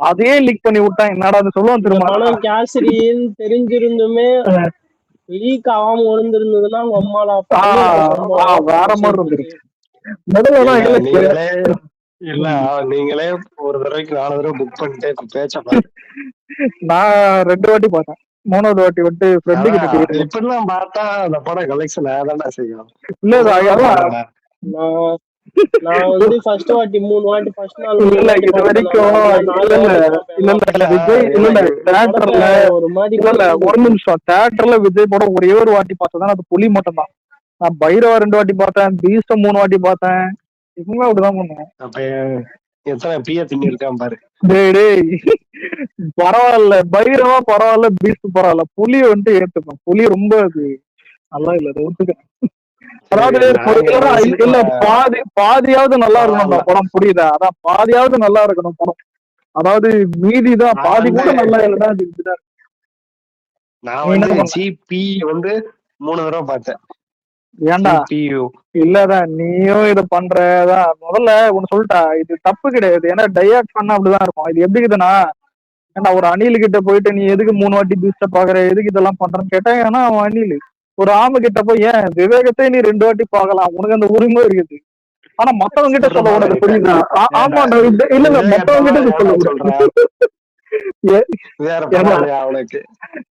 அதையே லீக் பண்ணி விட்டான். என்னடா அது சொல்லுவான் இந்த திரும்ப. படம் கேசரின்னு தெரிஞ்சிருந்துமே லீக் ஆகாம இருந்திருந்ததுன்னா அவங்க அம்மால வேற மாதிரி இருந்துருக்கு. முதல்ல நீங்களே ஒரு தடவைக்கு 4 தடவை புக் பண்ணிட்டு பேச்ச பாரு. நான் 2 வாட்டி பார்த்தேன். 3வது வாட்டி வந்து ஃப்ரெண்டு கிட்ட கேட்டேன். இப்படிலாம் பார்த்தா அந்த படம் கலெக்ஷன் ஆதானே செய்யும். இல்ல நான் வந்து ஃபர்ஸ்ட் வாட்டி 3 வாட்டி ஃபர்ஸ்ட் நாள் இல்ல இது வரைக்கும் விஜய் இல்ல தியேட்டர்ல ஒரு மாதிரி இல்ல ஒரு நிமிஷம் தியேட்டர்ல விஜய் படம் ஒரே ஒரு வாட்டி பார்த்ததான் அது புலி மட்டும் தான். நான் பைரவா 2 வாட்டி பார்த்தேன், பீஸ்ட் 3 வாட்டி பார்த்தேன். இவங்க அப்படிதான் பண்ணுவேன். அப்ப எத்தனை பிய திங்க இருக்கான் பாரு. டேய் பரவாயில்ல, பைரவா பரவாயில்ல, பீஸ்ட் பரவாயில்ல, புலி வந்து ஏத்துப்பேன். புலி ரொம்ப அது நல்லா இல்ல, அதை ஒத்துக்கிறேன். அதாவது இல்ல பாதியாவது நல்லா இருக்கணும் படம், புரியுதா? அதான் பாதியாவது நல்லா இருக்கணும் படம். அதாவது மீதிதான் பாதி கூட நல்லா இல்லைன்னா அது இதுதான். நான் வந்து ஜிபி வந்து 3 தடவை பார்த்தேன். ஏன்டா இல்லதான் நீயும் இத பண்றதான். முதல்ல ஒண்ணு சொல்லிட்டா, இது தப்பு கிடையாது. ஏன்னா டையாக்ட் பண்ணா அப்படிதான் இருக்கும். இது எப்படி இருக்குதுன்னா, ஏன்னா ஒரு அணில் கிட்ட போயிட்டு நீ எதுக்கு 3 வாட்டி பீஸ்ட பாக்குற, எதுக்கு இதெல்லாம் பண்றேன்னு கேட்டா, ஏன்னா அவன் அணில். ஒரு ஆமை கிட்ட போய் ஏன் விவேகத்தை நீ 2 வாட்டி பாக்கலாம், உனக்கு அந்த உரிமை இருக்குது. ஆனா மத்தவங்க கிட்ட சொல்ல கூடாது, புரியுதா? ஆமா இல்ல மத்தவங்க கிட்ட சொல்ல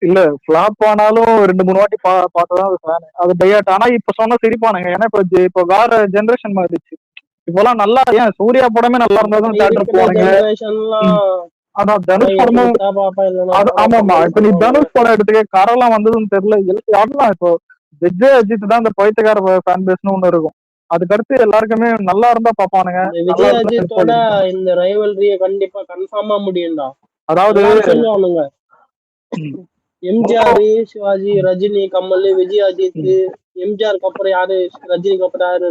இல்ல பிளாப் ஆனாலும் 2-3 வாட்டி பார்த்ததான் அது ஃபேன், அது டையாட். ஆனா இப்ப சொன்னா சிரிப்பானுங்க. ஏன்னா இப்ப வேற ஜெனரேஷன் மாறிடுச்சு. இப்பெல்லாம் நல்லா ஏன் சூர்யா படமே நல்லா இருந்தாதான் தியேட்டர் போவாங்க. அதான் தனுஷ் படமும் ஆமாமா. இப்ப நீ தனுஷ் படம் எடுத்துக்க, கரெல்லாம் வந்ததுன்னு தெரியல. யாரெல்லாம் இப்போ விஜய் அஜித் தான் இந்த பைத்தியக்கார ஃபேன் பேஸ்னு ஒண்ணு இருக்கும். அதுக்கடுத்து எல்லாருக்குமே நல்லா இருந்தா பாப்பானுங்க. விஜய் அஜித்தோட இந்த ரைவல்ரிய கண்டிப்பா கன்ஃபார்மா முடியும்டா. அதாவது சொல்லுவானுங்க எம்ஜிஆர், சிவாஜி, ரஜினி, கமல், விஜய் அஜித். எம்ஜிஆருக்கு அப்புறம் யாரு, ரஜினிக்கு அப்புறம் யாரு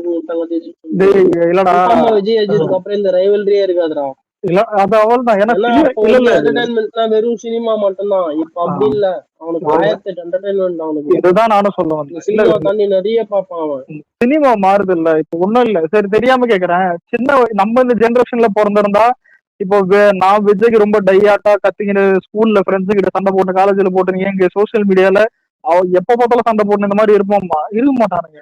விஜய் அஜித்துக்கு அப்புறம் இந்த ரைவல்ரியே இருக்காதுடா. இல்ல அது அவள்தான். என்டர்டைன்மெண்ட்னா வெறும் சினிமா மட்டும்தான். இப்ப அப்படி இல்ல, அவனுக்கு 1008 என்டர்டைன்மெண்ட். அவனுக்கு இதுதான் நானும் சொல்லுவேன். சினிமா தாண்டி நிறைய பாப்பான் அவன். சினிமா மாறுது இல்ல, இப்ப ஒண்ணும் இல்ல. சரி தெரியாம கேக்குறேன், சின்ன நம்ம இந்த ஜெனரேஷன்ல பிறந்திருந்தா இப்போ நான் விஜய்க்கு ரொம்ப டையாட்டா கத்திக்கிட்டு ஸ்கூல்ல ஃப்ரெண்ட்ஸு கிட்ட சண்டை போட்டு, காலேஜ்ல போட்டு, எங்க சோசியல் மீடியால எப்ப பார்த்தாலும் சண்டை போட்டு இந்த மாதிரி இருப்போம்மா, இருக்க மாட்டானுங்க.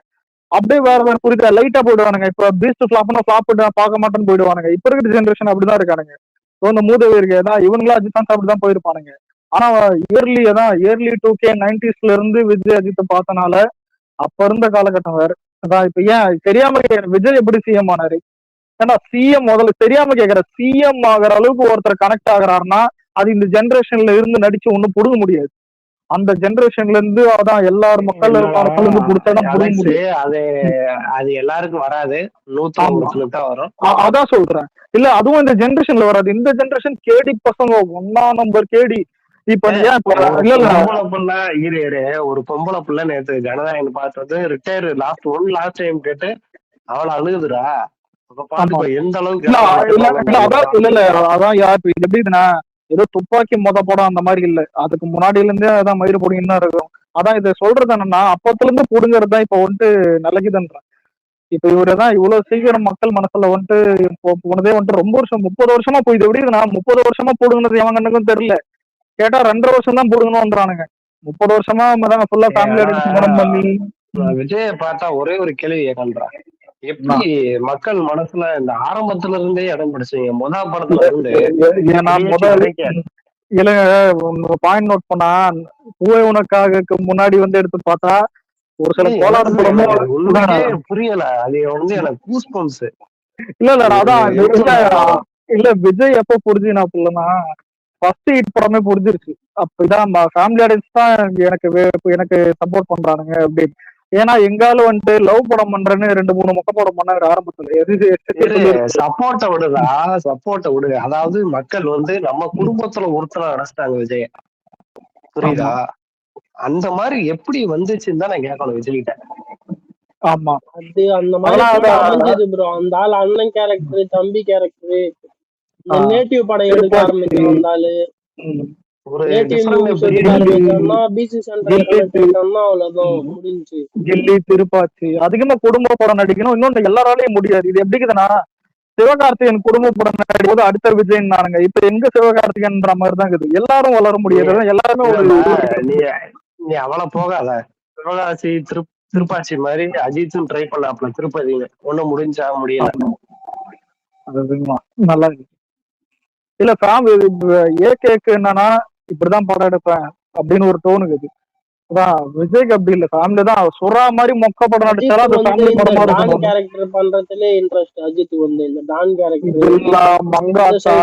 அப்படியே வேற புரியுதா, லைட்டா போயிடுவானுங்க. இப்ப பீஸ்ட் ஃபிளாப்னா ஃபிளாப் பார்க்க மாட்டேன்னு போயிடுவானுங்க. இப்ப இருக்கிற ஜெனரேஷன் அப்படிதான் இருக்கானுங்க. இந்த மூதவி இருக்கேதான் இவனுங்களா அஜித் தான் அப்படிதான் போயிருப்பானுங்க. ஆனா இயர்லி 2K 90s இருந்து விஜய் அஜித்தை பார்த்தனால அப்ப இருந்த காலகட்டம் வேற. அதான் இப்ப ஏன் தெரியாம விஜய் எப்படி சிஎம் ஆனாரு? ஏன்னா சிஎம் முதல்ல தெரியாம கேக்குற, சிஎம் ஆகிற அளவுக்கு ஒருத்தர் கனெக்ட் ஆகுறாருன்னா அது இந்த ஜெனரேஷன்ல இருந்து நடிச்சு ஒண்ணும் புடுங்க முடியாது. அந்த ஜெனரேஷன்ல இருந்து அதான் எல்லாரும் மக்கள் புடிச்சாதான் புடுங்க முடியும். அது எல்லாருக்கும் வராது, 100% தான் வரும். அதான் சொல்றேன். இல்ல அதுவும் இந்த ஜெனரேஷன்ல வராது. இந்த ஜெனரேஷன் கேடி பசங்க 1ஆம் நம்பர் கேடி. இப்ப ஒரு பொம்பளை பிள்ளை நேற்று ஜனநாயகம் பார்த்தது ரிட்டையர் லாஸ்ட் டைம் கேட்டு அவளை அழுகுதுடா. எந்த அளவுக்கு இல்ல அதான் யாரு எப்படின்னா ஏதோ துப்பாக்கி படம் அந்த மாதிரி இல்ல, அதுக்கு முன்னாடில இருந்தே அதான் மயிறு போடுங்கன்னு தான் இருக்கும். அதான் இதை சொல்றது என்னன்னா அப்பத்துல இருந்து புடுங்கிறது தான் இப்ப வந்துட்டு நல்லதுன்றேன். இப்ப இவருதான் இவ்வளவு சீக்கிரம் மக்கள் மனசுல வந்துட்டு போனதே வந்துட்டு ரொம்ப வருஷம் 30 வருஷமா போயிது. எப்படி நான் 30 வருஷமா போடுங்கறது எவன் கண்ணுக்கும் தெரியல. கேட்டா 2.5 வருஷம் தான் போடுங்கன்னு வந்துறானுங்க. 30 வருஷமா ஃபுல்லா ஃபேமிலி படம் பண்ணி. விஜய பார்த்தா ஒரே ஒரு கேள்வி கேட்கறான், எப்படி மக்கள் மனசுல இந்த ஆரம்பத்துல இருந்தே இடம் பிடிச்சீங்க? முதல் படத்துல இருந்து இல்லங்க பாயிண்ட் நோட் பண்ணா, பூவே உனக்காக முன்னாடி வந்து எடுத்து பார்த்தா ஒரு சில கோளாறு படமும் புரியல. அது வந்து எனக்கு கூஸ் பம்ப்ஸ். இல்ல அதான் இல்ல விஜய் எப்ப புரிஞ்சுனா புள்ளனா ஃபர்ஸ்ட் ஹிட் படமே புரிஞ்சிருச்சு. அப்பதான் ஃபேமிலி ஆடியன்ஸ் தான் எனக்கு சப்போர்ட் பண்றானுங்க அப்படின்னு. ஏன்னா எங்காலும் வந்துட்டு லவ் படம் பண்றேன்னு 2-3 மொக்க படம் பண்ணாரு ஆரம்பத்துல. சப்போர்ட்ட விடு. அதாவது மக்கள் வந்து நம்ம குடும்பத்துல ஒருத்தர நினைச்சிட்டாங்க விஜய், புரியுதா? அந்த மாதிரி எப்படி வந்துச்சுன்னு தான் நான் கேட்கணும் விஜய்கிட்ட. ஆமா அது அந்த மாதிரி அமைஞ்சது ப்ரோ. அந்த ஆள் அண்ணன் கேரக்டர், தம்பி கேரக்டர், நேட்டிவ் படம் எடுக்க ஆரம்பிச்சு வந்தாலு திருப்பாச்சி அதிகமா குடும்ப படம் நடிக்கணும். இன்னொன்னு எல்லாராலையும் முடியாது. இது எப்படிக்குதுன்னா சிவகார்த்திகேயன் குடும்ப படம் நடிக்கும் போது அடுத்த விஜய் நானுங்க. இப்ப எங்க சிவகார்த்திகேயன்ற மாதிரிதான் இருக்குது. எல்லாரும் வளர முடியாது, எல்லாருமே ஒரு நீ நீ அவளை போகாத. சிவகாசி திருப்பாச்சி மாதிரி அஜித்தும் ட்ரை பண்ணாப்ல திருப்பதிங்க, ஒண்ணும் முடிஞ்சா முடியல. நல்லா இருக்கு. இல்ல ஏகேக்கு என்னன்னா இப்படிதான் படம் எடுப்பேன் அப்படின்னு ஒரு டோனுக்குது. அதான் விஜய்க்கு அப்படி இல்ல, ஃபேமிலி தான். சுறா மாதிரி மொக்க படம் நடிச்சாலும் அது ஃபேமிலி படமா இருக்கும். கேரக்டர் பண்றதுல இன்ட்ரெஸ்ட் அஜித் வந்து இந்த டான் கேரக்டர் மங்காத்தா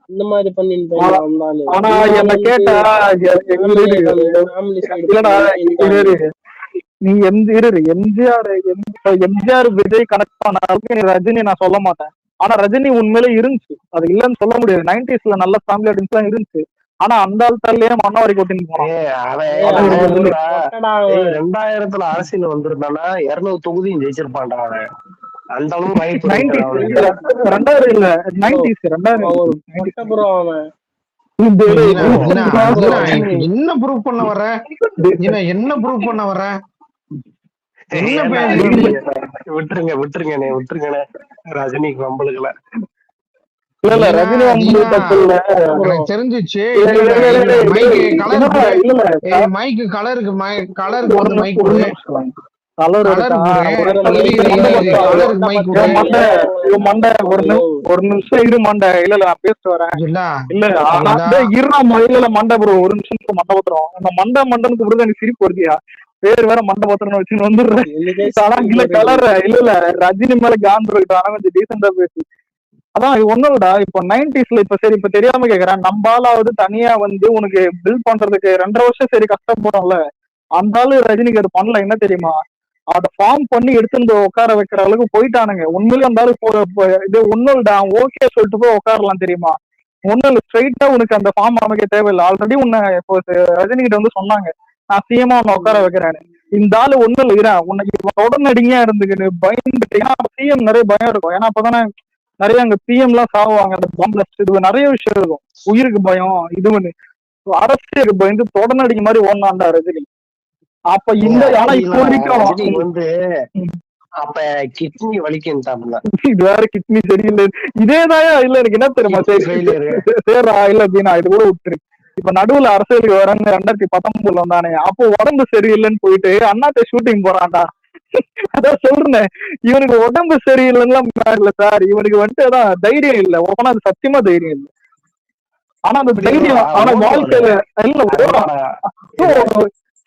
இந்த மாதிரி பண்ணிட்டு. ஆனா என்ன கேட்டா நீ எம்ஜிஆர் விஜய் கனெக்ட் பண்ண அளவுக்கு ரஜினி நான் சொல்ல மாட்டேன். ஆனா ரஜினி உண்மையிலே இருந்துச்சு, அது இல்லன்னு சொல்ல முடியாது. 90s நல்ல ஃபேமிலி ஆடியன்ஸ் எல்லாம் இருந்துச்சு. ஆனா அந்த ஆள்தாலேயே மண்ணவரை கொட்டின்னு போனான். 2000 அரசியல் வந்திருந்தானா 200 தொகுதியும் ஜெயிச்சிருப்பான்டா அவன். அந்த அளவு வாய்ப்பு. 2000 இல்ல 90s 2000 என்ன ப்ரூவ் பண்ண வர, என்ன ப்ரூவ் பண்ண வர? விட்டுருங்க ரஜினிக்கு வம்பளுக்கல. தெரிஞ்சிச்சு. மைக்கு கலருக்கு வந்து மைக் ஒரு நிமிஷம் இரு மண்டை. இல்ல நான் பேசிட்டு வரேன். மண்டை ப்ரோ, ஒரு நிமிஷம் மண்டை பத்திரம். அந்த மண்டன்னு கூப்பிடுறது எனக்கு சிரிப்பு வருதியா? பேர் வேற மண்டை பத்திரம் வச்சு வந்துடுறேன். இல்ல கலர் இல்ல ரஜினி மேல கான் இருக்கு. ஆனா கொஞ்சம் டீசெண்டா பேசு. அதான் ஒண்ணும் இல்லடா. இப்ப 90s இப்ப சரி, இப்ப தெரியாம கேக்குறேன். நம்மளாவது தனியா வந்து உனக்கு பில் பண்றதுக்கு 2.5 வருஷம் சரி கஷ்டப்படும்ல. அந்த ஆளு ரஜினிக்கு அது பண்ணல. என்ன தெரியுமா, அதை ஃபார்ம் பண்ணி எடுத்துட்டு உட்கார வைக்கிற அளவுக்கு போயிட்டானுங்க. உண்மையிலே இருந்தாலும் இது ஒண்ணும் இல்லடா, ஓகே சொல்லிட்டு போய் உட்காரலாம் தெரியுமா. ஒண்ணும் இல்ல, ஸ்ட்ரைட்டா உனக்கு அந்த ஃபார்ம் அமைக்க தேவையில்லை. ஆல்ரெடி உன்னை இப்போ ரஜினி கிட்ட வந்து சொன்னாங்க, நான் சிஎம்மா உன்னை உட்கார வைக்கிறேன். இந்த ஆளு ஒண்ணும் இல்லை, உனக்கு உடனடியா இருந்துக்குன்னு பயந்துட்டு. ஏன்னா சிஎம் நிறைய பயம் இருக்கும். ஏன்னா அப்பதானே நிறைய அங்க பிஎம் எல்லாம் சாவுவாங்க. அந்த பாம்பு இது நிறைய விஷயம் இருக்கும். உயிருக்கு பயம் இது ஒண்ணு. அரசியலுக்கு பயந்து தொடர்ந்து மாதிரி ஓடனாண்டா ரஜினி. அப்ப இந்த ஆனா இப்போ வரைக்கும் வந்து அப்ப கிட்னி வலிக்குன்ட்டாப்ல. இது வேற கிட்னி சரியில்லை இதேதாயா? இல்ல எனக்கு என்ன தெரியுமா, சரிடா இல்ல அப்படின்னா இது கூட விட்டுரு. இப்ப நடுவுல அரசியலுக்கு வரன்னு 2019 வந்தானே, அப்போ உடம்பு சரியில்லைன்னு போயிட்டு அண்ணாத்த ஷூட்டிங் போறான்டா. அதான் சொல்றேன், இவனுக்கு உடம்பு சரியில்லைன்னா இல்ல சார், இவனுக்கு வந்துட்டு அதான் தைரியம் இல்லை. ஓப்பனா அது சத்தியமா தைரியம் இல்லை. ஆனா அந்த தைரியம் ஆனா வாழ்க்கையில இல்ல.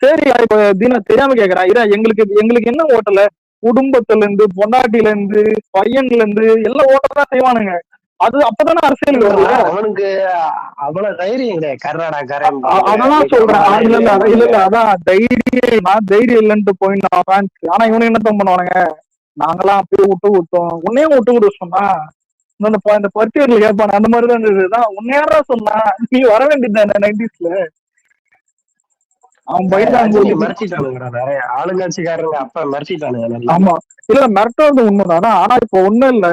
சரி இப்ப தீனா தெரியாம கேக்குறா, எங்களுக்கு என்ன ஓட்டல, குடும்பத்துல இருந்து பொண்டாட்டில இருந்து பையன்ல இருந்து எல்லாம் ஓட்டதான் செய்வானுங்க. அது அப்பதானே அரசியலுக்கு வரல. அவனுக்கு அவ்வளவு தைரியம் இல்ல. அதெல்லாம் சொல்றேன். இல்ல அதான் தைரியம் இல்லைன்ட்டு போயிட்டான். ஆனா இவனு என்ன பண்ணுவானுங்க, நாங்கெல்லாம் அப்படியே விட்டோம். உன்னையும் விட்டு விட சொன்னா இந்த பர்த்தியூர்ல கேட்பானு அந்த மாதிரிதான் இருந்ததுதான். உன்னையாரா சொன்னா, நீ வர வேண்டியதுதானே 90s. அவன் நிறைய ஆளுங்கட்சிக்காரங்க அப்ப மிரட்டிட்டானுங்க. ஆமா இல்ல மிரட்டுறது உண்மைதானா. ஆனா இப்ப ஒண்ணும் இல்ல,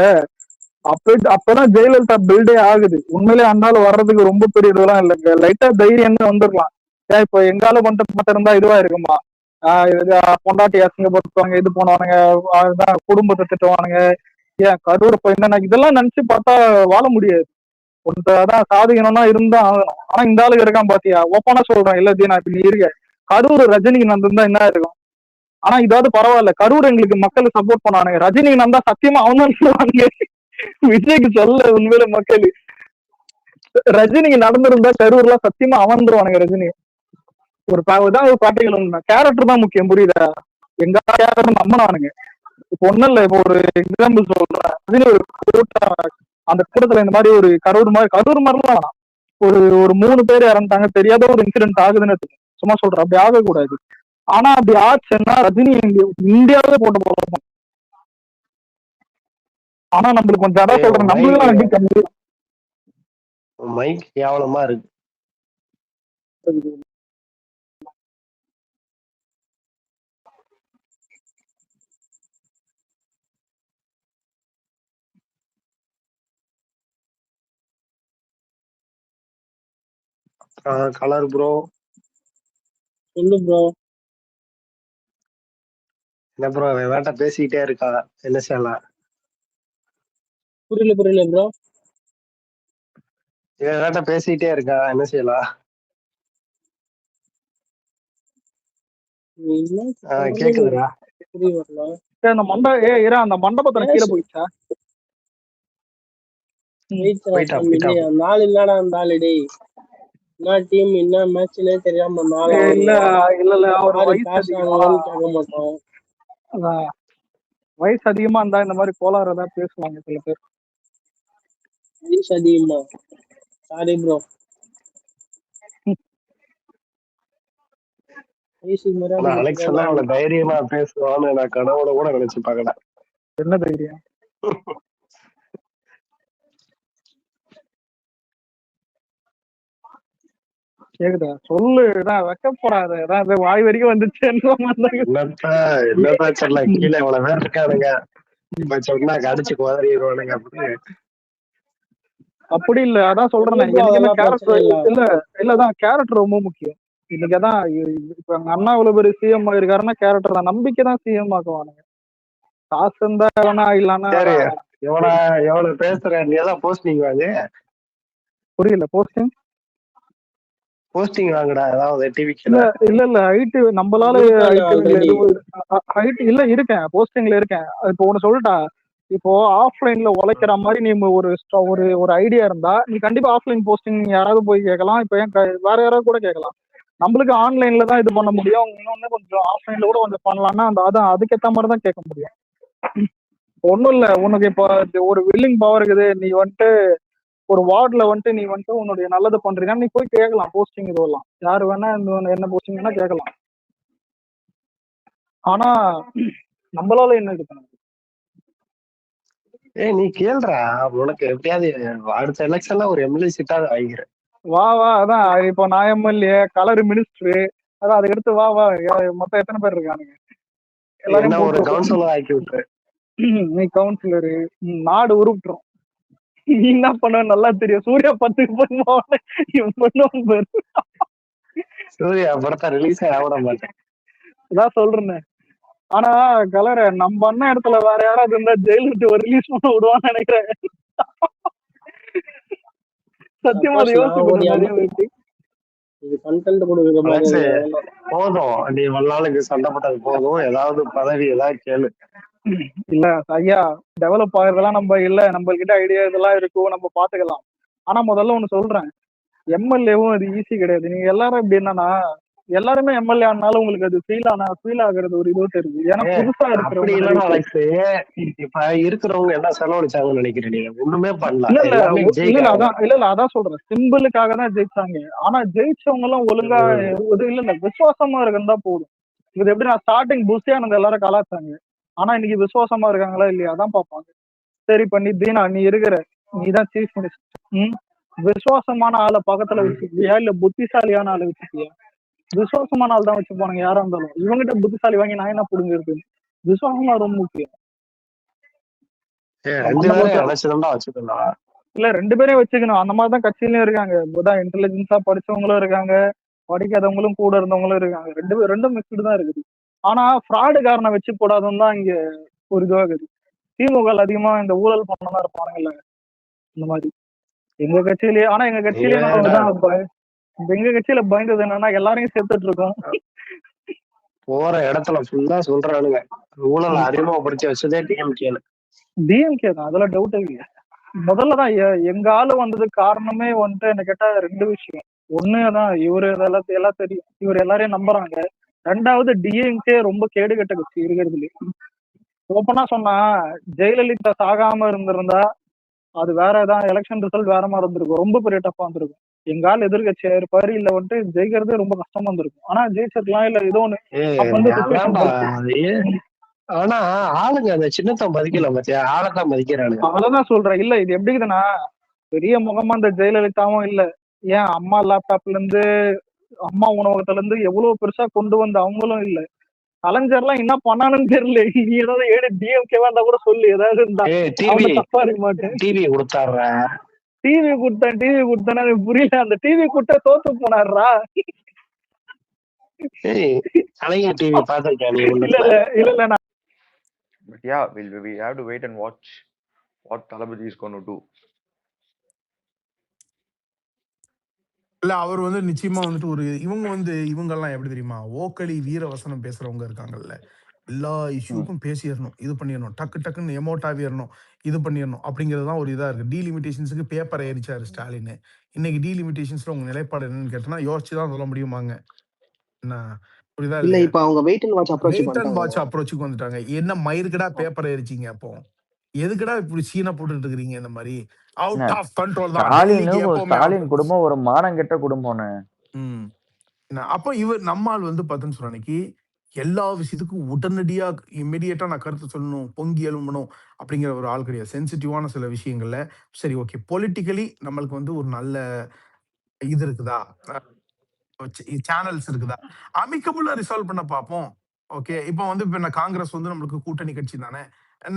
அப்பதான் ஜெயலலிதா பில்டே ஆகுது. உண்மையிலே அந்தாலும் வர்றதுக்கு ரொம்ப பெரிய இதெல்லாம் இல்லைங்க, லைட்டா தைரியம் வந்துடலாம். ஏன் இப்ப எங்கால மட்டும் இருந்தா இதுவா இருக்குமா, பொண்டாட்டி அசிங்கப்படுத்துவாங்க, இது பண்ணுவானுங்க, குடும்பத்தை திட்டுவானுங்க. ஏன் கரூர் என்னன்னா இதெல்லாம் நினைச்சு பார்த்தா வாழ முடியாது. அதான் சாதிக்கணும்னா இருந்தா ஆகணும். ஆனா இந்த ஆளுக்கு இருக்கான் பாத்தியா, ஓப்பனா சொல்றேன். இல்ல தீனா இப்ப நீ இருக்க கரூர் ரஜினிக்கு நடந்திருந்தா என்ன இருக்கும். ஆனா இதாவது பரவாயில்ல, கரூர் எங்களுக்கு மக்கள் சப்போர்ட் பண்ணானுங்க. ரஜினிக்கு நடந்தா சத்தியமா அவன் தான் சொல்லுவாங்க. விஜய்க்கு சொல்ல உண்மையில மக்கள், ரஜினிக்கு நடந்திருந்தா கரூர்ல சத்தியமா அவந்துருவானுங்க. ரஜினி ஒரு பாட்டிகள் கேரக்டர் தான் முக்கியம், புரியுதா. எங்க கேரக்டர் நம்பினானுங்க. இப்ப ஒண்ணும் இல்ல, இப்ப ஒரு எக்ஸாம்பிள் சொல்றேன். ரஜினி ஒரு கூட்டம், அந்த கூட்டத்துல இந்த மாதிரி ஒரு கரூர் மாதிரிலாம் ஒரு 3 பேர் இறந்துட்டாங்க, தெரியாத ஒரு இன்சிடென்ட் ஆகுதுன்னு சும்மா சொல்றேன். அப்படி ஆகக்கூடாது. ஆனா அப்படி ஆச்சுன்னா ரஜினி இந்தியாவே போட்டு போடுவோம். ஆனா நம்மளுக்கு கொஞ்சம் அதான் சொல்றேன், நம்மளுக்கு மைக் கேவலமா இருக்கு. கலர் ப்ரோ சொல்லு ப்ரோ. என்ன ப்ரோ வேட்ட பேசிக்கிட்டே இருக்கா, என்ன செய்யலாம்? புரியல ப்ரோ. இவன் வேட்ட பேசிக்கிட்டே இருக்கா, என்ன செய்யலாம்? கேக்குதுடா. அந்த மண்டபத்துல கீழே போயிடுச்சா? நாலு இல்லடா அந்த ஆளு டேய். என்ன டீம் என்ன மேட்ச்னே தெரியாம இல்ல அவர் கேட்க மாட்டோம். வயசு அதிகமா இருந்தா இந்த மாதிரி கோளாறு ஏதாவது பேசுவாங்க சில பேர். வயசு அதிகமா? Sorry bro. அலெக்ஸ் எல்லாம் அவ்வளவு தைரியமா பேசுவான்னு நான் கனவுல கூட நினைச்சு பார்க்கல. என்ன தைரியம்? கேக்குதா? சொல்லு, வைக்கப்படாத, ஏதாவது வாய் வரைக்கும் வந்துச்சு. என்னதான் சொல்ல, கீழே இவ்வளவு பேர் இருக்கானுங்க, இப்ப சொன்னா கடிச்சு குதறிடுவானுங்க அப்படின்னு. அப்படி இல்ல, அதான் சொல்றேன். இல்லதான் கேரக்டர் ரொம்ப முக்கியம். இன்னைக்குதான் இப்ப எங்க அண்ணா இவ்வளவு பேர் சிஎம் ஆயிருக்காருன்னா கேரக்டர் தான். நம்பிக்கை தான் சிஎம் ஆக்குவானுங்க. காசு இருந்தா வேணா இல்லன்னா. எவ்வளவு பேசுற நீ எல்லாம் போஸ்டிங் வாங்க. புரியல. போஸ்டிங் வாங்கடா ஏதாவது டிவிக்கு. இல்ல ஹைட் நம்மளால ஹைட் இல்ல இருக்கேன், போஸ்டிங்ல இருக்கேன். இப்போ ஒண்ணு சொல்லிட்டா, இப்போ ஆஃப்லைன்ல உழைக்கிற மாதிரி நீ ஒரு ஐடியா இருந்தா நீ கண்டிப்பா ஆஃப்லைன் போஸ்டிங் யாராவது போய் கேட்கலாம். இப்போ வேற யாராவது கூட கேட்கலாம். நம்மளுக்கு ஆன்லைன்ல தான் இது பண்ண முடியும். இன்னொன்னு கொஞ்சம் ஆஃப்லைன்ல கூட கொஞ்சம் பண்ணலாம்னா அதான் அதுக்கேற்ற மாதிரி தான் கேட்க முடியும். ஒன்றும் இல்லை, உனக்கு இப்போ ஒரு வில்லிங் பவர் இருக்குது, நீ வந்துட்டு ஒரு வார்டுல வந்துட்டு நீ வந்துட்டு உன்னுடைய நல்லது பண்றீங்கன்னா நீ போய் கேட்கலாம் போஸ்டிங். இதுவெல்லாம் யாரு வேணா என்ன போஸ்டிங் வேணா கேட்கலாம். ஆனா நம்மளால என்ன இது பண்ண? நீ கேள்றா, உனக்கு எப்படியாவது அடுத்த எலெக்ஷன்ல ஒரு எம்எல்ஏ சீட்டாவது வாங்கிக்கிறேன். வா அதான் இப்போ நான் எம்எல்ஏ, கலர் மினிஸ்டர், அதான் அதுக்கடுத்து வா மொத்தம் எத்தனை பேர் இருக்கானுங்க எல்லாரும் ஒரு கவுன்சிலர் ஆக்கி விட்டுரு. நீ கவுன்சிலரு, நாடு உருப்பிட்டுரும். நீ என்ன பண்ண நல்லா தெரியும். சூர்யா 10க்கு பண்ணுவான். சூர்யா படத்தை ரிலீஸ் ஆக மாட்டேன், அதான் சொல்றேன். ஆனா கலர நம்ம அண்ணன் இடத்துல வேற யாராவது இருந்தா ஜெயில விட்டு ஒரு ரிலீஸ் பண்ண விடுவான்னு நினைக்கிறேன். சத்தியமா போதும், நீ வல்லாளுக்கு சண்டை போட்டது போதும். ஏதாவது பதவி ஏதாவது கேளு. இல்ல ஐயா, டெவலப் ஆகுறதெல்லாம் நம்ம இல்ல, நம்ம கிட்ட ஐடியா இதெல்லாம் இருக்கும், நம்ம பாத்துக்கலாம். ஆனா முதல்ல ஒண்ணு சொல்றேன், எம்எல்ஏவும் அது ஈஸி கிடையாது. நீங்க எல்லாரும் இப்படி என்னன்னா எல்லாருமே எம்எல்ஏ ஆனாலும் உங்களுக்கு அது ஃபீல் ஆகுறது ஒரு இதுவும் தெரியுது. ஏன்னா புதுசா இருக்கு. இப்ப இருக்கிறவங்க என்ன செலவழிச்சாங்கன்னு நினைக்கிறேன், நீங்க ஒண்ணுமே பண்ணல. இல்ல அதான் சொல்றேன், சிம்பிளுக்காக தான் ஜெயிச்சாங்க. ஆனா ஜெயிச்சவங்க எல்லாம் ஒழுங்கா இல்ல விசுவாசமா இருக்குன்னு தான் போதும். இது எப்படி நான் ஸ்டார்டிங் புஷியானது எல்லாரும் கலாச்சாங்க, ஆனா இன்னைக்கு விசுவாசமா இருக்காங்களா இல்லையா அதான் பார்ப்பாங்க. சரி பண்ணி தீனா நீ இருக்கிற, நீதான் சீஃப் மினிஸ்டர், விசுவாசமான ஆளை பக்கத்துல வச்சுக்கியா இல்ல புத்திசாலியான ஆளை வச்சுக்கியா? விசுவாசமான ஆள் தான் வச்சு போனாங்க யாரா இருந்தாலும். இவங்கிட்ட புத்திசாலி வாங்கி நான் என்ன புடுங்க இருக்கு? விசுவாசமா ரொம்ப முக்கியம். இல்ல 2 பேரையும் வச்சுக்கணும். அந்த மாதிரிதான் கட்சியிலயும் இருக்காங்க. இப்பதான் இன்டெலிஜென்ஸா படிச்சவங்களும் இருக்காங்க, படிக்காதவங்களும் கூட இருந்தவங்களும் இருக்காங்க. ரெண்டும் மிக்ஸ்டு தான் இருக்குது. ஆனா ஃப்ராடு காரனை வச்சு போடாதுன்னு தான் இங்க ஒரு இதுவாகுது. திமுக அதிகமா இந்த ஊழல் பண்ணதான் இருப்பானுங்கல்ல, இந்த மாதிரி எங்க கட்சியிலேயே. ஆனா எங்க கட்சியில பயந்தது என்னன்னா எல்லாரையும் சேர்த்துட்டு இருக்கோம். போற இடத்துல ஃபுல்லா சொல்றானுங்க ஊழல் அறிமுகப்படுத்தி வச்சதே டிஎம்கே தான், அதெல்லாம் டவுட் இல்லையா. முதல்லதான் எங்க ஆளு வந்தது காரணமே வந்துட்டு என்ன கேட்டா 2 விஷயம். ஒண்ணுதான் இவரு எல்லாம் தெரியும், இவர் எல்லாரையும் நம்புறாங்க. 2வது டிஎம்கே ரொம்ப கேடுகட்ட கட்சி இருக்கிறதுல. ஓப்பனா சொன்னா ஜெயலலிதா சாகாம இருந்திருந்தா அது வேற ஏதாவது எலெக்ஷன் ரிசல்ட் வேற மாதிரி இருந்திருக்கும், ரொம்ப பெரிய டஃபா இருந்திருக்கும். எங்க ஆள் எதிர்கட்சியா இருப்பாரு, இல்ல வந்துட்டு ஜெயிக்கிறதே ரொம்ப கஷ்டமா இருந்திருக்கும். ஆனா ஜெயிச்சிருக்கலாம் இல்ல ஏதோ ஒண்ணு. ஆனா ஆளுங்க அந்த சின்னத்தை மதிக்கல, பத்தியா ஆளத்தான் மதிக்கிறானுங்க. அதான் சொல்றேன். இல்ல இது எப்படி இருக்குதுன்னா, பெரிய முகமா அந்த ஜெயலலிதாவும் இல்ல, ஏன் அம்மா லேப்டாப்ல இருந்து அம்மா உணவகத்துல இருந்து எவ்வளவு பெருசா கொண்டு வந்த அவங்களும் இல்ல. கலைஞர்லாம் என்ன பண்ணானுன்னு தெரியல. நீ ஏதாவது டிஎம்கே வந்தா கூட சொல்லு, ஏதாவது இருந்தா தப்பா இருக்க மாட்டேன். டிவி கொடுத்தாடுறேன், டிவி கொடுத்தானே புரியல. அந்த டிவி கொடுத்தா தோத்து போனாருடா. கலைஞர் டிவி பாத்திருக்கேன். இல்ல நான் But yeah, we have to wait and watch what Thalapathy is going to do. இல்ல அவர் வந்து நிச்சயமா வந்துட்டு ஒரு இவங்க எல்லாம் எப்படி தெரியுமா, ஓக்கலி வீர வசனம் பேசுறவங்க இருக்காங்கல்ல, எல்லா இஷ்யூக்கும் பேசிடணும், இது பண்ணிடணும், டக்கு டக்குன்னு எமோட்டாவிடணும், இது பண்ணிடணும் அப்படிங்கிறது தான் ஒரு இதா இருக்கு. டீலிமிட்டேஷன்ஸுக்கு பேப்பர் ஏறிச்சாரு ஸ்டாலின். இன்னைக்கு டீலிமிட்டேஷன்ஸ்ல உங்க நிலைப்பாடு என்னன்னு கேட்டோம்னா யோசிச்சு தான் சொல்ல முடியுமாங்க. என்ன புரியுதா இல்ல இல்லையா? இப்ப அவங்க wait and watch approach wait and பண்ணிட்டாங்க. வாட்ச் அப்ரோச்சுக்கு வந்துட்டாங்க. என்ன மயிருக்கடா பேப்பர் ஏறிச்சிங்க, அப்போ எதுக்குடா இப்படி சீனை போட்டுட்டு இருக்கிறீங்க? இந்த மாதிரி அவுட் ஆஃப் கண்ட்ரோல் தான். டெல்லிக்கு எப்பவுமே ஸ்டாலின் குடும்பம் ஒரு மானங்கெட்ட குடும்பம்னு. அப்ப இவர் நம்மால் வந்து பார்த்தேன்னு சொல்ற அன்னைக்கு எல்லா விஷயத்துக்கும் உடனடியா இம்மிடியேட்டா நான் கருத்து சொல்லணும், பொங்கி எழும்பணும் அப்படிங்கிற ஒரு ஆள் கிடையாது. சென்சிட்டிவான சில விஷயங்கள்ல சரி ஓகே, பொலிட்டிக்கலி நம்மளுக்கு வந்து ஒரு நல்ல இது இருக்குதா, சேனல்ஸ் இருக்குதா, அமிக்கபுல்லா ரிசால்வ் பண்ண பார்ப்போம். ஓகே, இப்போ வந்து இப்ப காங்கிரஸ் வந்து நம்மளுக்கு கூட்டணி கட்சி தானே,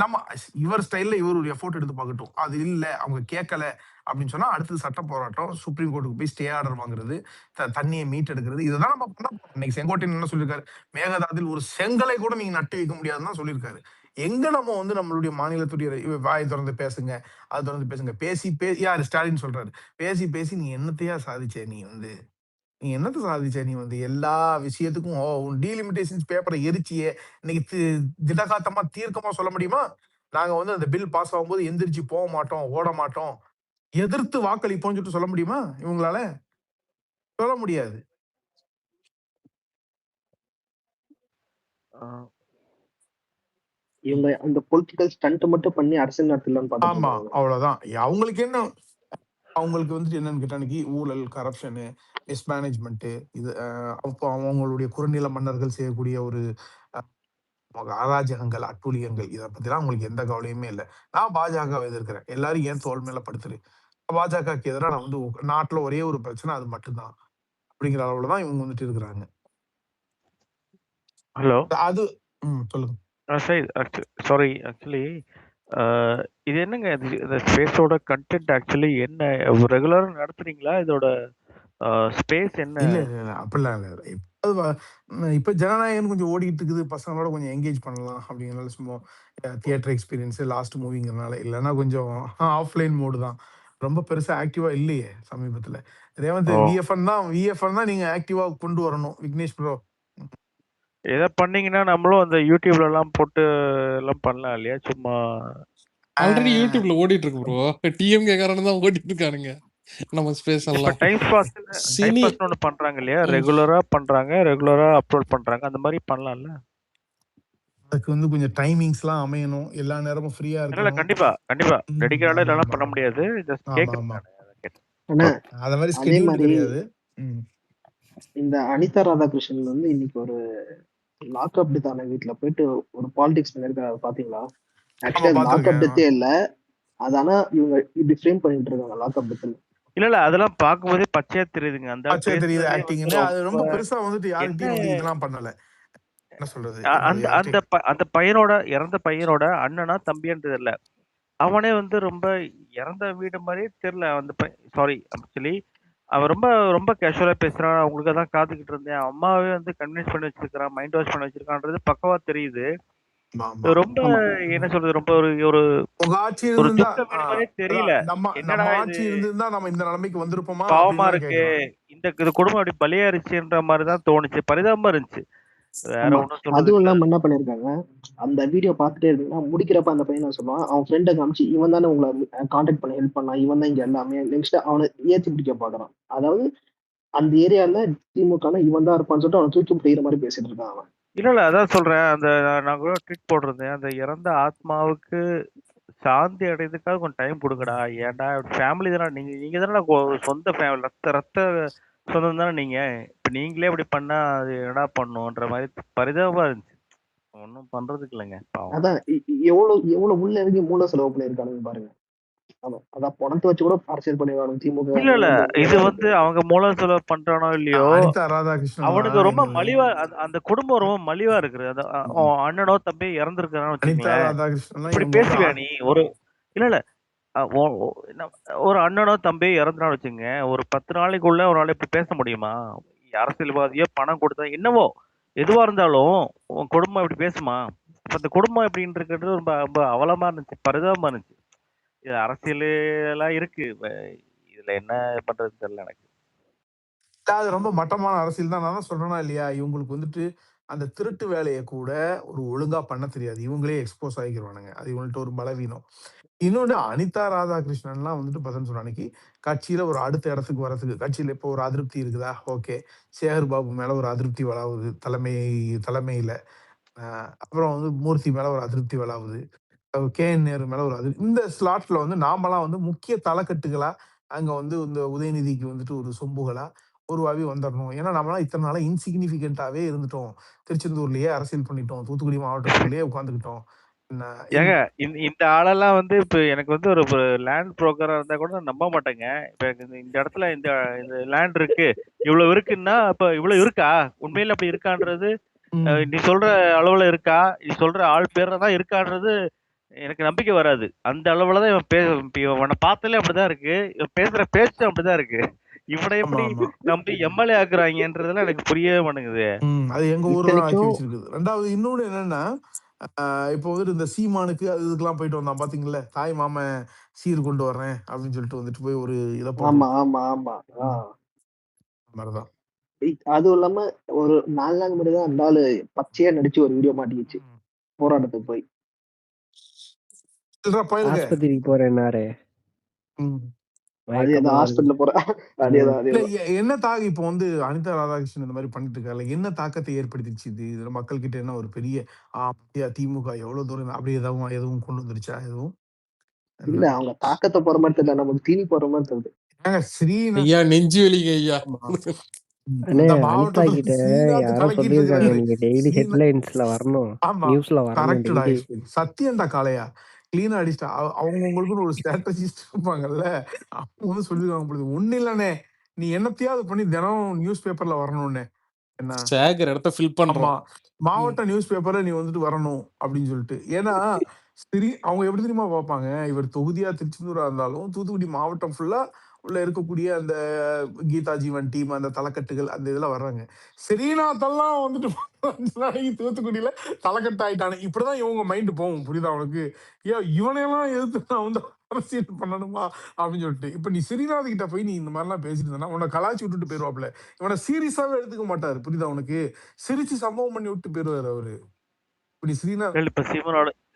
நம்ம இவர் ஸ்டைல்ல இவர் ஒரு எஃபோர்ட் எடுத்து பார்க்கட்டும். அது இல்ல, அவங்க கேட்கல அப்படின்னு சொன்னா அடுத்தது சட்ட போராட்டம், சுப்ரீம் கோர்ட்டுக்கு போய் ஸ்டே ஆர்டர் வாங்குறது, தண்ணியை மீட் எடுக்கிறது, இதுதான் நம்ம பண்ண போறோம். இன்னைக்கு செங்கோட்டையன் என்ன சொல்லியிருக்காரு, மேகதாதுவில் ஒரு செங்கலை கூட நீங்க நட்டு வைக்க முடியாதுன்னு தான் சொல்லியிருக்காரு. எங்க நம்ம வந்து நம்மளுடைய மாநிலத்துடைய வாயை திறந்து பேசுங்க, அது திறந்து பேசுங்க, பேசி யாரு ஸ்டாலின் சொல்றாரு, பேசி நீ என்னத்தையா சாதிச்ச, நீ என்னத்தை சாதிச்ச, நீ வந்து எல்லா விஷயத்துக்கும் டீலிமிட்டேஷன்ஸ் பேப்பரை எரிச்சியே இன்னைக்கு திடகாத்தமா தீர்க்கமா சொல்ல முடியுமா? நாங்க வந்து அந்த பில் பாஸ் ஆகும்போது எந்திரிச்சு போக மாட்டோம், ஓட மாட்டோம், எதிர்த்து வாக்களிப்போம்னு சொல்லிட்டு சொல்ல முடியுமா? இவங்களால சொல்ல முடியாது. இவங்க அந்த பொலிட்டிக்கல் ஸ்டண்ட் மட்டும் பண்ணி அரசியல் நடத்தலாம்னு பாத்துட்டு ஆமா, இருக்காங்க. அவ்வளவுதான். அவங்களுக்கு என்ன, அவங்களுக்கு வந்துட்டு என்னன்னு கேட்டா இன்னைக்கு ஊழல், கரப்ஷனு, மிஸ்மேனேஜ்மெண்ட், இது அப்போ அவங்களுடைய குறுநில மன்னர்கள் செய்யக்கூடிய ஒரு அராஜகங்கள், அட்டூழியங்கள், இதை பத்திலாம் அவங்களுக்கு எந்த கவலையுமே இல்லை. நான் பாஜக எதிர்க்கிறேன், எல்லாரும் ஏன் தோல் மேல படுத்துரு, பாஜகக்கு எதிராக நான் வந்து நாட்டுல ஒரே ஒரு பிரச்சனை அது மட்டும்தான் அப்படிங்கிற அளவுலதான் இவங்க வந்துட்டு இருக்கிறாங்க. ஹலோ, அது சொல்லுங்க சாரி, ஆக்சுவலி இது என்னங்க, இந்த ஸ்பேஸோட கண்டென்ட் ஆக்சுவலி என்ன, ரெகுலரா நடத்துறீங்களா? இதோட ஸ்பேஸ் என்ன? இல்ல அப்படிலாம் இல்லை. இப்ப ஜனநாயகம் கொஞ்சம் ஓடிட்டு இருக்குது, பசங்களோட கொஞ்சம் என்கேஜ் பண்ணலாம் அப்படிங்கிறனால சும்மா தியேட்டர் எக்ஸ்பீரியன்ஸ் லாஸ்ட் மூவிங்கிறனால, இல்லைன்னா கொஞ்சம் ஆஃப்லைன் மோடு தான். ரொம்ப பெருசா ஆக்டிவா இல்லையே சமீபத்துல. ரேவந்த் விஎஃப்என் தான் நீங்க ஆக்டிவா கொண்டு வரணும். விக்னேஷ் ப்ரோ எதை பண்ணீங்கன்னா நம்மளும் அந்த யூடியூப்ல எல்லாம் போட்டு எல்லாம் பண்ணலாம் இல்லையா? சும்மா ஆல்ரெடி யூடியூப்ல ஓடிட்டு இருக்கு ப்ரோ. டிஎம்கே காரன் தான் ஓடிட்டு இருக்கானுங்க நம்ம ஸ்பேஸ் எல்லாம். டைம் பாஸ் ஒன்று பண்றாங்க இல்லையா, ரெகுலரா பண்றாங்க, ரெகுலரா அப்லோட் பண்றாங்க, அந்த மாதிரி பண்ணலாம்ல. அதுக்கு வந்து கொஞ்சம் டைமிங்ஸ்லாம் அமையணும், எல்லா நேரமும் ஃப்ரீயா இருக்கணும். கண்டிப்பா டெடிகேட்டடா இதெல்லாம் பண்ண முடியாது. ஜஸ்ட் கேக்குறேன். அத மாதிரி ஸ்கெட்யூல் கிடையாது. இந்த அனிதா ராதாகிருஷ்ணன் வந்து இன்னைக்கு ஒரு லாக்அப் டெத்தான வீட்டுல போயிட்டு ஒரு பாலிடிக்ஸ் பண்ணிருக்காரு, பாத்தீங்களா? ஆக்சுவலா லாக்அப் டெத்தே இல்ல, அதானா இவங்க இப்படி ஃப்ரேம் பண்ணிட்டு இருக்காங்க லாக்அப் டெத்ல. இல்ல அதெல்லாம் பாக்கும்போதே பச்சையா தெரியுதுங்க. அந்த பச்சையா தெரியுது ஆக்டிங். அது ரொம்ப பெருசா வந்துட்டு யார்கிட்டயும் வந்து இதெல்லாம் பண்ணல. என்ன சொல்றது, அந்த பையனோட இறந்த பையனோட அண்ணனா தம்பின்றது இல்ல, அவனே வந்து ரொம்ப இறந்த வீடு மாதிரியே தெரியல. அந்த சாரி ஆக்சுவலி அவன் ரொம்ப ரொம்ப கேஷுவலா பேசுறான். அவங்களுக்கு தான் காத்துக்கிட்டு இருந்தேன். அம்மாவே வந்து கன்வின்ஸ் பண்ணி வச்சிருக்கான், மைண்ட் வாஷ் பண்ணி வச்சிருக்கான்றது பக்கவா தெரியுது. ரொம்ப என்ன சொல்றது, ரொம்ப ஒரு ஆட்சி தெரியல. நம்ம ஆட்சி இருந்திருந்தா நம்ம இந்த நிலைமைக்கு வந்திருப்போமா? பாவமா இருக்கு, இந்த குடும்பம் அப்படி பலியாரிச்சுன்ற மாதிரி தான் தோணுச்சு. பரிதாபமா இருந்துச்சு. அதுவும் இல்லாம என்ன பண்ணிருக்காங்க, அந்த வீடியோ பாத்துட்டே இருந்தீங்கன்னா முடிக்கிறப்ப அந்த பையன் சொல்லுவான், அவன் ஃப்ரெண்டை காமிச்சு இவன் தானே உங்களை கான்டாக்ட் பண்ணி ஹெல்ப் பண்ணான், இவன் தான் இங்க எல்லாமே, நெக்ஸ்ட் அவனை ஏற்றி பிடிக்க பாக்குறான். அதாவது அந்த ஏரியால திமுக இவன் தான் இருப்பான்னு சொல்லிட்டு அவனை தூக்கி பிடிக்கிற மாதிரி பேசிட்டு இருக்கான் அவன். இல்ல அதான் சொல்றேன், அந்த நான் கூட ட்வீட் போட்டிருந்தேன், அந்த இறந்த ஆத்மாவுக்கு சாந்தி அடைறதுக்காக கொஞ்சம் டைம் கொடுக்கடா. ஏன்டா ஃபேமிலி தானே, நீங்க தானே சொந்த ஃபேமிலி, ரத்த சொந்தம் தானே நீங்க. இப்ப நீங்களே இப்படி பண்ணா அது என்னடா பண்ணுன்ற மாதிரி பரிதாபமா இருந்துச்சு. ஒன்னும் பண்றதுக்கு இல்லைங்க. அதான் எவ்வளவு உள்ள இறங்கி மூல செலவு பண்ணிருக்கானுங்க பாருங்க. அதான் பணத்தை வச்சு கூட அரசியல் பண்ணிடுவாங்க திமுக. இல்ல இது வந்து அவங்க மூல செலவு பண்றானோ இல்லையோ, அவனுக்கு ரொம்ப மலிவா, அந்த குடும்பம் ரொம்ப மலிவா இருக்குது. அண்ணனோ தம்பி இறந்துருக்கான்னு வச்சுக்கோங்களேன், இப்படி பேசுவியா நீ? ஒரு இல்ல ஒரு அண்ணனோ தம்பியோ இறந்துனான்னு வச்சுங்க, ஒரு 10 நாளைக்குள்ள ஒரு நாள் இப்படி பேச முடியுமா? அரசியல்வாதியோ பணம் கொடுத்தா என்னவோ எதுவா இருந்தாலும் குடும்பம் இப்படி பேசுமா? இப்ப இந்த குடும்பம் எப்படின்னு இருக்கிறது ரொம்ப ரொம்ப அவலமா இருந்துச்சு, பரிதாபமா இருந்துச்சு. இது அரசியல் எல்லாம் இருக்கு, இதுல என்ன பண்றதுன்னு தெரியல எனக்கு. அது ரொம்ப மட்டமான அரசியல் தான். நான் தான் சொல்றேனா இல்லையா, இவங்களுக்கு வந்துட்டு அந்த திருட்டு வேலைய கூட ஒரு ஒழுங்கா பண்ண தெரியாது. இவங்களே எக்ஸ்போஸ் ஆகிக்கிருவானுங்க. அது இவங்கள்ட்ட ஒரு பலவீனம். இன்னொன்னு அனிதா ராதாகிருஷ்ணன்லாம் வந்துட்டு பார்த்தேன்னு சொன்னா, அன்னைக்கு கட்சியில ஒரு அடுத்த இடத்துக்கு வரதுக்கு கட்சியில இப்போ ஒரு அதிருப்தி இருக்குதா? ஓகே. சேகர் பாபு மேல ஒரு அதிருப்தி வளாவுது தலைமையில. அப்புறம் வந்து மூர்த்தி மேல ஒரு அதிருப்தி வளாவுது. கே.என். நேரு மேல ஒரு இந்த ஸ்லாட்ல வந்து நாமலாம் வந்து முக்கிய தலக்கட்டுகளா, அங்க வந்து இந்த உதயநிதிக்கு வந்துட்டு ஒரு சொம்புகளா உருவாகி வந்துரணும். ஏன்னா நம்மலாம் இத்தன நாளா இன்சிக்னிஃபிகன்ட்டாவே இருந்துட்டோம். திருச்செந்தூர்லயே அரசியல் பண்ணிட்டோம். தூத்துக்குடி மாவட்டத்துக்குள்ளேயே உட்கார்ந்துக்கிட்டோம். என்ன ஏங்க இந்த ஆளெல்லாம் வந்து இப்ப எனக்கு வந்து ஒரு லேண்ட் புரோக்கரா இருந்தா கூட நான் நம்ப மாட்டேங்க. இப்ப இந்த இடத்துல இந்த இந்த லேண்ட் இருக்கு, இவ்வளவு இருக்குன்னா அப்ப இவ்வளவு இருக்கா? உண்மையில அப்படி இருக்கான்றது நீ சொல்ற அளவுல இருக்கா? நீ சொல்ற ஆள் பேர்ல தான் இருக்கான்றது எனக்கு நம்பிக்கை வராது. அந்த அளவுல தான் இப்ப இவனை பார்த்தாலே அப்படிதான் இருக்கு. இவன் பேசுற பேச்சும் அப்படிதான் இருக்கு. இவனை எப்படி நம்பி எம்எல்ஏ ஆக்குறாங்கன்றதுலாம் எனக்கு புரியவே மாட்டேங்குது. அது எங்க ஊர்ல ஆக்கி வச்சிருக்குது. 2வது இன்னொன்னு என்னன்னா, இப்போ வந்துட்டு இந்த சீமானுக்கு அது இதுக்கெல்லாம் போயிட்டு வந்தான் பாத்தீங்கல்ல, தாய் மாமன் சீர் கொண்டு வர்றேன் அப்படின்னு சொல்லிட்டு வந்துட்டு போய் ஒரு இத ஆமா போட்டு ஆமா ஆமா மாதிரிதான். அதுவும் இல்லாம ஒரு 4 நாள் முன்னாடி தான் அந்த ஆளு பச்சையா நடிச்சு ஒரு வீடியோ மாட்டிக்கிச்சு போராட்டத்துக்கு போய். ஆஸ்பத்திரிக்கு போறேன்னாரு. அதேதான் ஹாஸ்பிடல்ல போற அதேதான் என்ன இப்போ வந்து அனிதா ராதாகிருஷ்ணன் இந்த மாதிரி பண்ணிட்டு இருக்காங்க, என்ன தாக்கத்தை ஏற்படுத்திச்சு இது? இதுல மக்கள் கிட்ட என்ன ஒரு பெரிய திமுக எவ்வளவு தூரம் அப்படி எதுவும் கொண்டு வந்துருச்சா எதுவும்? இல்ல அவங்க தாக்கத்தை போற மாதிரி தெரியல, நமக்கு தீனி போற மாதிரி தெரியுது. ஐயா நெஞ்சு வலிங்க ஐயா. அனிதா கிட்ட யாரோ சொல்லியிருக்காங்க, நீங்க டெய்லி ஹெட்லைன்ஸ்ல வரணும், நியூஸ்ல வரணும் டெய்லி. சத்தியம்டா காளையா, கிளீனா அடிச்சிட்டா. அவங்க உங்களுக்குன்னு ஒரு ஸ்ட்ராட்டஜிஸ்ட் இருப்பாங்கல்ல, அவங்க வந்து சொல்லிருக்காங்க பொழுது ஒண்ணு இல்லனே, நீ என்னத்தையாவது பண்ணி தினம் நியூஸ் பேப்பர்ல வரணும்னு. என்ன சேகர் இடத்த ஃபில் பண்றோம். மாவட்ட நியூஸ் பேப்பர்ல நீ வந்துட்டு வரணும் அப்படின்னு சொல்லிட்டு. ஏன்னா அவங்க எப்படி தெரியுமா பார்ப்பாங்க, இவர் தொகுதியா திருச்செந்தூரா இருந்தாலும் தூத்துக்குடி மாவட்டம் ஃபுல்லா உள்ள இருக்கக்கூடிய அந்த கீதா ஜீவன் டீம், அந்த தலைக்கட்டுகள் அந்த இதெல்லாம் வர்றாங்க. ஸ்ரீநாத்தெல்லாம் வந்துட்டு தூத்துக்குடியில தலைக்கட்டு ஆயிட்டானு, இப்படிதான் இவங்க மைண்ட் போகும். புரியுதா உனக்கு? இவனையெல்லாம் எதிர்த்து நான் வந்து அரசியல் பண்ணணுமா அப்படின்னு சொல்லிட்டு. இப்ப நீ ஸ்ரீநாத் கிட்ட போய் நீ இந்த மாதிரிலாம் பேசிட்டு இருந்தா உன்னை கலாச்சி விட்டுட்டு போயிருவாப்ல. இவனை சீரியஸாவே எடுத்துக்க மாட்டாரு. புரியுதா உனக்கு? சிரிச்சு சம்பவம் பண்ணி விட்டு போயிருவாரு அவரு. இப்படி ஸ்ரீநாத் இப்ப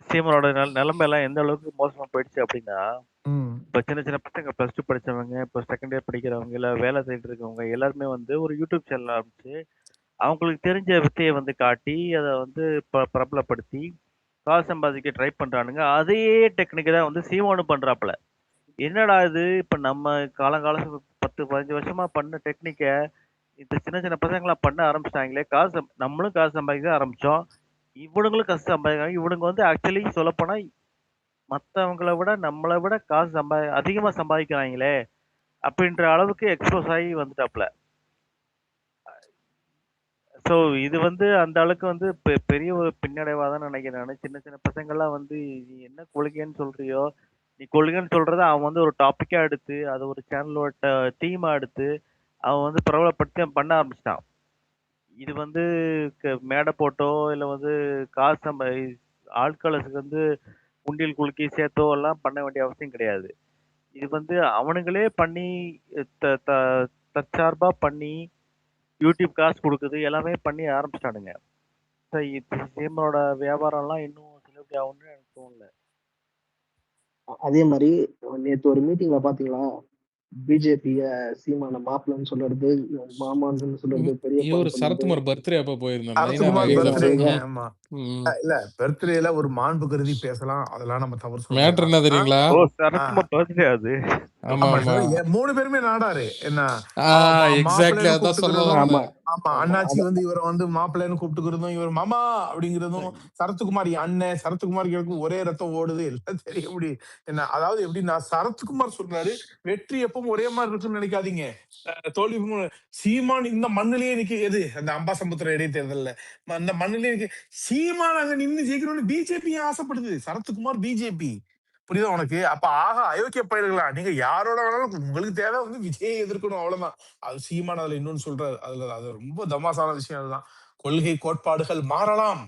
சீமனோட நிலைமை எல்லாம் எந்த அளவுக்கு மோசமா போயிடுச்சு அப்படின்னா, இப்ப சின்ன சின்ன பசங்க +2 படிச்சவங்க, இப்ப செகண்ட் இயர் படிக்கிறவங்க, இல்ல வேலை தேடிட்டு இருக்கவங்க எல்லாருமே வந்து ஒரு யூடியூப் சேனல் ஆரம்பிச்சு அவங்களுக்கு தெரிஞ்ச வித்தையை வந்து காட்டி அதை வந்து பிரபலப்படுத்தி காசு சம்பாதிக்க ட்ரை பண்றானுங்க. அதே டெக்னிக் தான் வந்து சீமானு பண்றாப்புல. என்னடா இது, இப்ப நம்ம காலங்காலம் 10-15 வருஷமா பண்ண டெக்னிக்க இந்த சின்ன சின்ன பசங்களா பண்ண ஆரம்பிச்சிட்டாங்களே, நம்மளும் காசு சம்பாதிக்க ஆரம்பிச்சோம், இவனுங்களும் காசு சம்பாதிக்கிறாங்க. இவனுங்க வந்து ஆக்சுவலி சொல்லப்போனா மற்றவங்களை விட நம்மளை விட காசு அதிகமா சம்பாதிக்கிறாங்களே அப்படின்ற அளவுக்கு எக்ஸ்போஸ் ஆகி வந்துட்டாப்ல. ஸோ இது வந்து அந்த அளவுக்கு வந்து பெரிய ஒரு பின்னடைவா தான் நினைக்கிறேன் நான். சின்ன சின்ன பசங்கள்லாம் வந்து நீ என்ன கொள்கைன்னு சொல்றியோ, நீ கொள்கைன்னு சொல்றத அவன் வந்து ஒரு டாபிக்கா எடுத்து அதை ஒரு சேனலோட தீமா எடுத்து அவன் வந்து பிரபலப்படுத்தி பண்ண ஆரம்பிச்சிட்டான். இது வந்து மேடை போட்டோ இல்லை வந்து காசு ஆட்களுக்கு வந்து உண்டியல் குலுக்கி சேர்த்தோ எல்லாம் பண்ண வேண்டிய அவசியம் கிடையாது. இது வந்து அவனுங்களே பண்ணி தற்சார்பா பண்ணி யூடியூப் காசு கொடுக்குது, எல்லாமே பண்ணி ஆரம்பிச்சிட்டானுங்க. சீமனோட வியாபாரம்லாம் இன்னும் செலிபிரிட்டி ஆகும்னு எனக்கு தோணல. அதே மாதிரி நேத்து ஒரு மீட்டிங்ல பாத்தீங்களா, பிஜேபிய சீமான மாப்பிள்ளன்னு சொல்றது, மாமான்னு சொல்றது, இவர் சரத்குமார் பர்த்டே அப்ப போயிருந்தாங்க. இல்ல பர்த்டேல ஒரு மாண்பு கருதி பேசலாம், அதெல்லாம் நம்ம தவறு சொல்ல மேட்டர் என்ன தெரியுங்களா? சரத்குமார் பர்த்டே அது. ஆமா 3 பேருமே நாடாரு. என்ன எக்ஸாக்ட்லி அதான் சொல்லலாம். ஆமா, அண்ணாச்சி வந்து இவரை வந்து மாப்பிள்ளைன்னு கூப்பிட்டுக்கிறதும், இவர் மாமா அப்படிங்கிறதும், சரத்குமார் அண்ணன், சரத்குமாருக்கு ஒரே ரத்தம் ஓடுது, எல்லாம் தெரிய முடியும். என்ன அதாவது எப்படின்னா, சரத்குமார் சொல்றாரு வெற்றி எப்பவும் ஒரே மாதிரி இருக்குன்னு நினைக்காதீங்க, தோல்வி சீமான் இந்த மண்ணிலேயே நிக்கிறது. அந்த அம்பாசமுத்திரம் இடைத்தேர்தல்ல அந்த மண்ணிலேயே சீமான் அங்க நின்று ஜெயிக்கணும்னு பிஜேபி ஆசைப்படுது. சரத்குமார் பிஜேபி, புரியுதா உனக்கு? அப்ப அயோக்கிய பயிர்களா நீங்க யாரோட வேணாலும், உங்களுக்கு தேவை வந்து விஜயை எதிர்க்கணும், அவ்வளவுதான். அது சீமான் அதுல இன்னொன்னு சொல்றாரு, அதுல அது ரொம்ப தமாசான விஷயம். அதுதான் கொள்கை கோட்பாடுகள் மாறலாம்,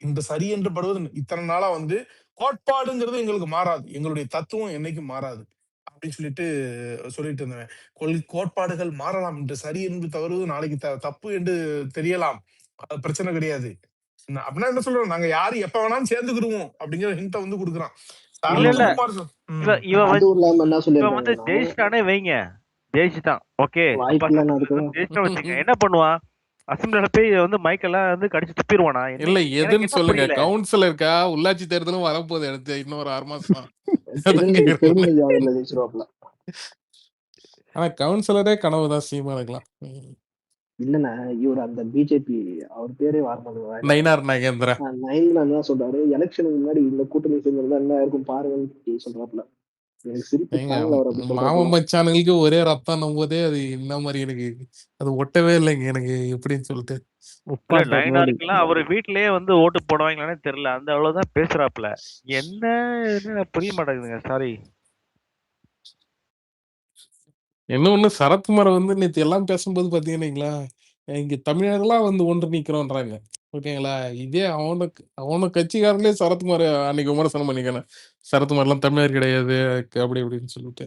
இன்று சரி என்று படுவது இத்தனை நாளா வந்து கோட்பாடுங்கிறது எங்களுக்கு மாறாது, எங்களுடைய தத்துவம் என்னைக்கும் மாறாது அப்படின்னு சொல்லிட்டு இருந்தேன். கோட்பாடுகள் மாறலாம், இன்று சரி என்று தவறுவது நாளைக்கு தப்பு என்று தெரியலாம், அது பிரச்சனை கிடையாது அப்படின்னா என்ன சொல்றோம், நாங்க யாரு எப்ப வேணாலும் சேர்ந்துக்கிடுவோம் அப்படிங்கிற ஹிண்ட வந்து கொடுக்குறான். இவன் வந்து ஜெயிச்சிட்டானே வைங்க, ஜெயிச்சுட்டான் ஓகே, வச்சுக்க என்ன பண்ணுவான், அசம்பிளில போய் வந்து மைக்கெல்லாம் வந்து கடிச்சு துப்பிடுவானா? இல்ல எதுன்னு சொல்லுங்க. கவுன்சிலருக்கா உள்ளாட்சி தேர்தலும் வரப்போகுது அடுத்து இன்னொரு 6 மாசம். ஆனா கவுன்சிலரே கனவுதான் சீமானுக்கலாம். இல்லண்ணா இவர் அந்த பிஜேபி அவர் பேரே வார்த்தை நயினார் நாகேந்திரன் நயினார் தான் சொல்றாரு, எலெக்ஷனுக்கு முன்னாடி இந்த கூட்டணி சேர்ந்திருந்தா என்ன இருக்கும் பாருங்கன்னு சொல்றாப்புல. மாமன் மச்சானுங்களுக்கு ஒரே ரத்தம் போதே அது என்ன மாதிரி எனக்கு அது ஒட்டவே இல்லைங்க எனக்கு எப்படின்னு சொல்லிட்டு. நயினாருக்குலாம் அவர் வீட்லயே வந்து ஓட்டு போடுவாங்களானே தெரியல, அந்த அவ்வளவுதான் பேசுறாப்புல. என்ன புரிய மாட்டேங்குதுங்க. சாரி. இன்னொன்னு சரத்குமார் வந்து நேற்று எல்லாம் பேசும்போது பாத்தீங்கன்னா இங்க தமிழர்கள்லாம் வந்து ஒன்று நிக்கிறோன்றாங்க ஓகேங்களா. இதே அவன கட்சிக்காரங்களே சரத்குமார் அன்னைக்கு விமர்சனம் பண்ணிக்கணும், சரத்குமார் எல்லாம் தமிழர் கிடையாது அப்படி அப்படின்னு சொல்லிட்டு.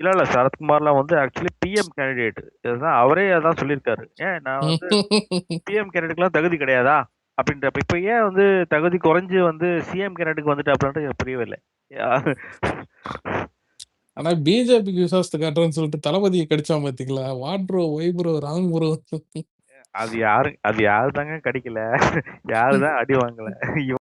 இல்ல சரத்குமார்லாம் வந்து ஆக்சுவலி பிஎம் கேண்டிடேட், இதுதான் அவரே அதான் சொல்லியிருக்காரு. ஏன் நான் வந்து பிஎம் கேண்டிடேட்லாம் தகுதி கிடையாதா அப்படின்றப்ப இப்ப ஏன் வந்து தகுதி குறைஞ்சு வந்து சிஎம் கேண்டிடேட்டுக்கு வந்துட்டு அப்படின்ட்டு புரியவே இல்லை. ஆனா பிஜேபிக்கு விசுவாசத்தை காட்டுறேன்னு சொல்லிட்டு தளபதியை கடிச்சான் பாத்தீங்களா, வாட்ரோ ஒய்ப்ரோ ராங் ப்ரோ. அது யாரு தாங்க கடிக்கல, யாருதான் அடி வாங்கல.